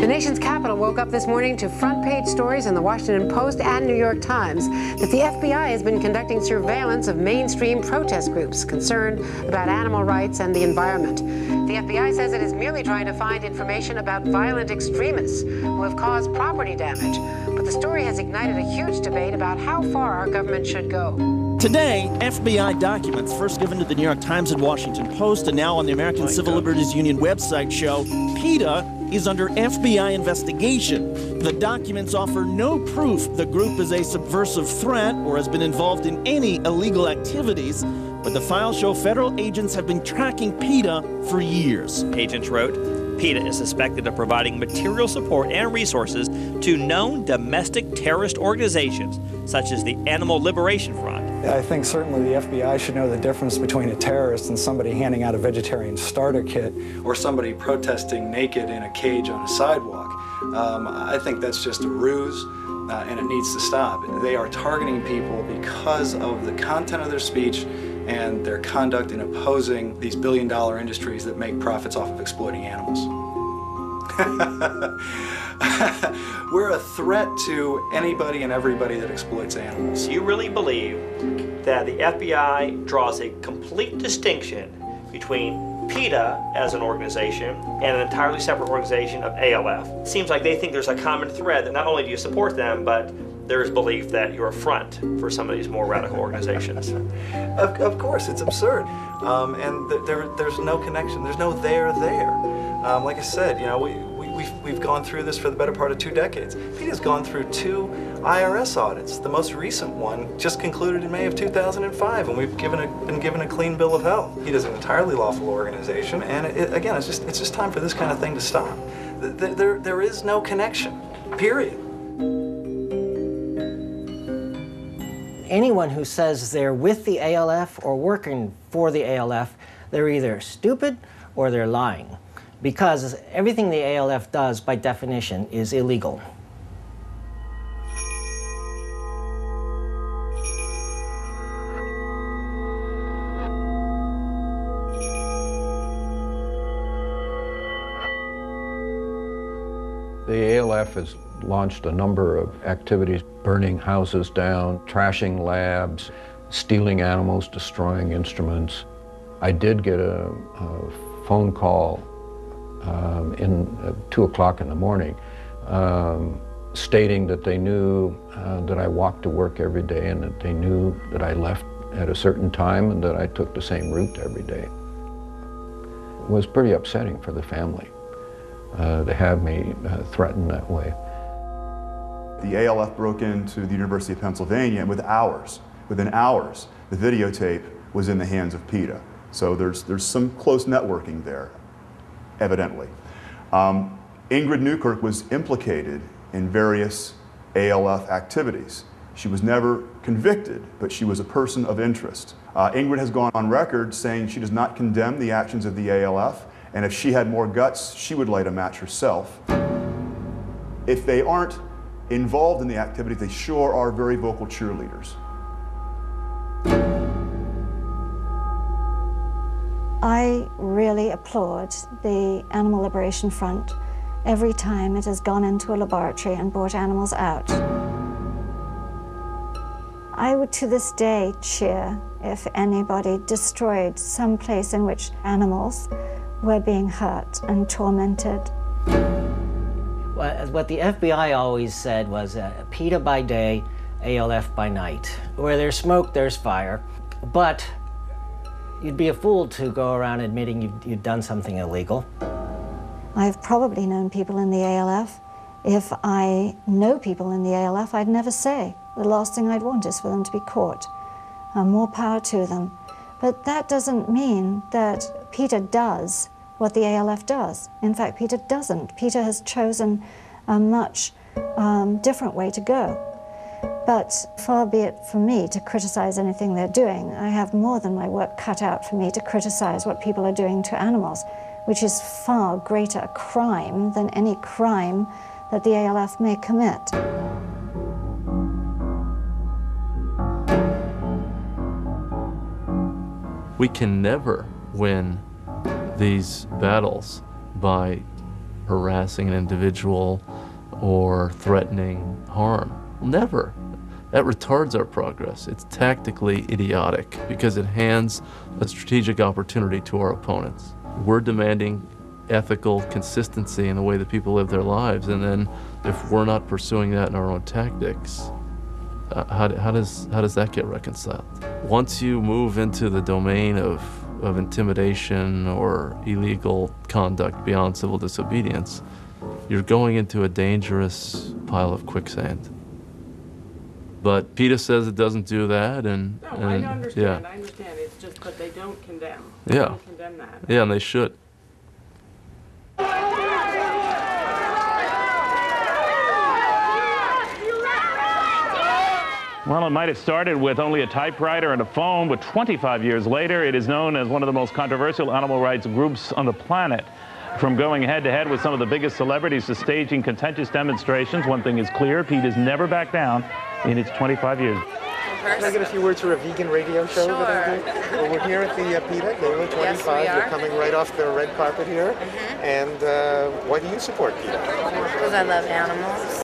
The nation's capital woke up this morning to front-page stories in the Washington Post and New York Times that the FBI has been conducting surveillance of mainstream protest groups concerned about animal rights and the environment. The FBI says it is merely trying to find information about violent extremists who have caused property damage. But the story has ignited a huge debate about how far our government should go. Today, FBI documents first given to the New York Times and Washington Post and now on the American Civil Liberties Union website show PETA is under FBI investigation. The documents offer no proof the group is a subversive threat or has been involved in any illegal activities, but the files show federal agents have been tracking PETA for years. Agents wrote, PETA is suspected of providing material support and resources to known domestic terrorist organizations, such as the Animal Liberation Front. I think certainly the FBI should know the difference between a terrorist and somebody handing out a vegetarian starter kit or somebody protesting naked in a cage on a sidewalk. I think that's just a ruse, and it needs to stop. They are targeting people because of the content of their speech and their conduct in opposing these billion-dollar industries that make profits off of exploiting animals. We're a threat to anybody and everybody that exploits animals. You really believe that the FBI draws a complete distinction between PETA as an organization and an entirely separate organization of ALF? It seems like they think there's a common thread that not only do you support them, but there is belief that you're a front for some of these more radical organizations. Of course, it's absurd. And there's no connection. There's no there. Like I said, you know, we've gone through this for the better part of 2 decades. PETA's gone through 2 IRS audits. The most recent one just concluded in May of 2005, and we've been given a clean bill of health. PETA's an entirely lawful organization, and again, it's just time for this kind of thing to stop. There is no connection, period. Anyone who says they're with the ALF or working for the ALF, they're either stupid or they're lying, because everything the ALF does, by definition, is illegal. The ALF has launched a number of activities, burning houses down, trashing labs, stealing animals, destroying instruments. I did get a phone call in 2 o'clock in the morning stating that they knew that I walked to work every day and that they knew that I left at a certain time and that I took the same route every day. It was pretty upsetting for the family to have me threatened that way. The ALF broke into the University of Pennsylvania, and within hours, the videotape was in the hands of PETA. So there's some close networking there, evidently. Ingrid Newkirk was implicated in various ALF activities. She was never convicted, but she was a person of interest. Ingrid has gone on record saying she does not condemn the actions of the ALF, and if she had more guts, she would light a match herself. If they aren't involved in the activities, they sure are very vocal cheerleaders. I really applaud the Animal Liberation Front every time it has gone into a laboratory and brought animals out. I would to this day cheer if anybody destroyed some place in which animals were being hurt and tormented. Well, what the FBI always said was PETA by day, ALF by night. Where there's smoke, there's fire. But you'd be a fool to go around admitting you've done something illegal. I've probably known people in the ALF. If I know people in the ALF, I'd never say. The last thing I'd want is for them to be caught. More power to them. But that doesn't mean that PETA does what the ALF does. In fact, PETA doesn't. PETA has chosen a much different way to go. But far be it from me to criticize anything they're doing. I have more than my work cut out for me to criticize what people are doing to animals, which is far greater a crime than any crime that the ALF may commit. We can never win these battles by harassing an individual or threatening harm. Never. That retards our progress. It's tactically idiotic because it hands a strategic opportunity to our opponents. We're demanding ethical consistency in the way that people live their lives, and then if we're not pursuing that in our own tactics, how does that get reconciled? Once you move into the domain of intimidation or illegal conduct beyond civil disobedience, you're going into a dangerous pile of quicksand. But PETA says it doesn't do that, and I understand. yeah. I understand. It's just, but they don't condemn. Yeah. They don't condemn that. Yeah, and they should. Well, it might have started with only a typewriter and a phone, but 25 years later, it is known as one of the most controversial animal rights groups on the planet. From going head-to-head with some of the biggest celebrities to staging contentious demonstrations, one thing is clear, PETA's never backed down in its 25 years. Can I get a few words for a vegan radio show that I do? Well, we're here at the PETA, Gala 25. Yes, we are. You're coming right off the red carpet here. And why do you support PETA? Because I love animals.